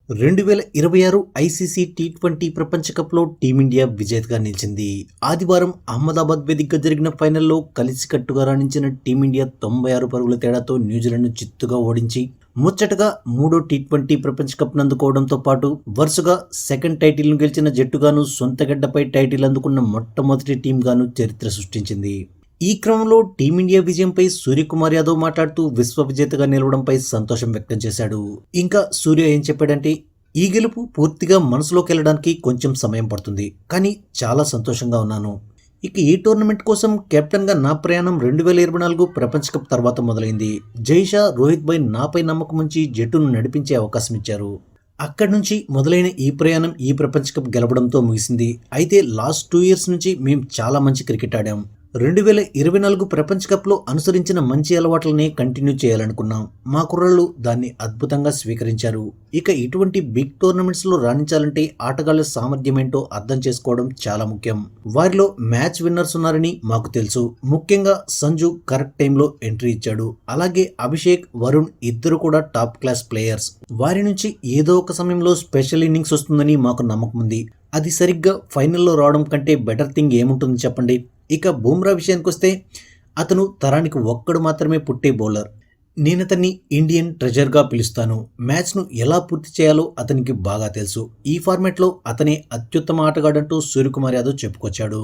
2026 ICC T20 ప్రపంచ కప్లో team India విజేతగా నిలిచింది. ఆదివారం అహ్మదాబాద్ వేదికగా జరిగిన ఫైనల్లో కలిసికట్టుగా రాణించిన టీమిండియా 96 పరుగుల తేడాతో న్యూజిలాండ్ను చిత్తుగా ఓడించి ముచ్చటగా మూడో టీ20 ప్రపంచ కప్ అందుకోవడంతో పాటు వరుసగా సెకండ్ టైటిల్ను గెలిచిన జట్టుగాను, సొంత గడ్డపై టైటిల్ అందుకున్న మొట్టమొదటి టీంగాను చరిత్ర సృష్టించింది. ఈ క్రమంలో టీమిండియా విజయంపై సూర్యకుమార్ యాదవ్ మాట్లాడుతూ విశ్వ విజేతగా నిలవడంపై సంతోషం వ్యక్తం చేశాడు. ఇంకా సూర్య ఏం చెప్పాడంటే, ఈ గెలుపు పూర్తిగా మనసులోకి వెళ్ళడానికి కొంచెం సమయం పడుతుంది, కానీ చాలా సంతోషంగా ఉన్నాను. ఇక ఈ టోర్నమెంట్ కోసం కెప్టెన్గా నా ప్రయాణం 2024 ప్రపంచ కప్ తర్వాత మొదలైంది. జైషా, రోహిత్ భాయ్ నాపై నమ్మకం ఉంచి జట్టును నడిపించే అవకాశం ఇచ్చారు. అక్కడి నుంచి మొదలైన ఈ ప్రయాణం ఈ ప్రపంచ కప్ గెలవడంతో ముగిసింది. అయితే లాస్ట్ 2 ఇయర్స్ నుంచి మేము చాలా మంచి క్రికెట్ ఆడాం. 2024 ప్రపంచ కప్లో అనుసరించిన మంచి అలవాట్లనే కంటిన్యూ చేయాలనుకున్నాం. మా కుర్రాళ్ళు దాన్ని అద్భుతంగా స్వీకరించారు. ఇక ఇటువంటి బిగ్ టోర్నమెంట్స్లో రాణించాలంటే ఆటగాళ్ల సామర్థ్యం ఏంటో అర్థం చేసుకోవడం చాలా ముఖ్యం. వారిలో మ్యాచ్ విన్నర్స్ ఉన్నారని మాకు తెలుసు. ముఖ్యంగా సంజు కరెక్ట్ టైంలో ఎంట్రీ ఇచ్చాడు. అలాగే అభిషేక్, వరుణ్ ఇద్దరు కూడా టాప్ క్లాస్ ప్లేయర్స్. వారి నుంచి ఏదో ఒక సమయంలో స్పెషల్ ఇన్నింగ్స్ వస్తుందని మాకు నమ్మకం ఉంది. అది సరిగ్గా ఫైనల్లో రావడం కంటే బెటర్ థింగ్ ఏముంటుంది చెప్పండి. ఇక బుమ్రా విషయానికి వస్తే, అతను తరానికి ఒక్కడు మాత్రమే పుట్టే బౌలర్. నేనతన్ని ఇండియన్ ట్రెజర్గా పిలుస్తాను. మ్యాచ్ను ఎలా పూర్తి చేయాలో అతనికి బాగా తెలుసు. ఈ ఫార్మాట్లో అతనే అత్యుత్తమ ఆటగాడంటూ సూర్యకుమార్ యాదవ్ చెప్పుకొచ్చాడు.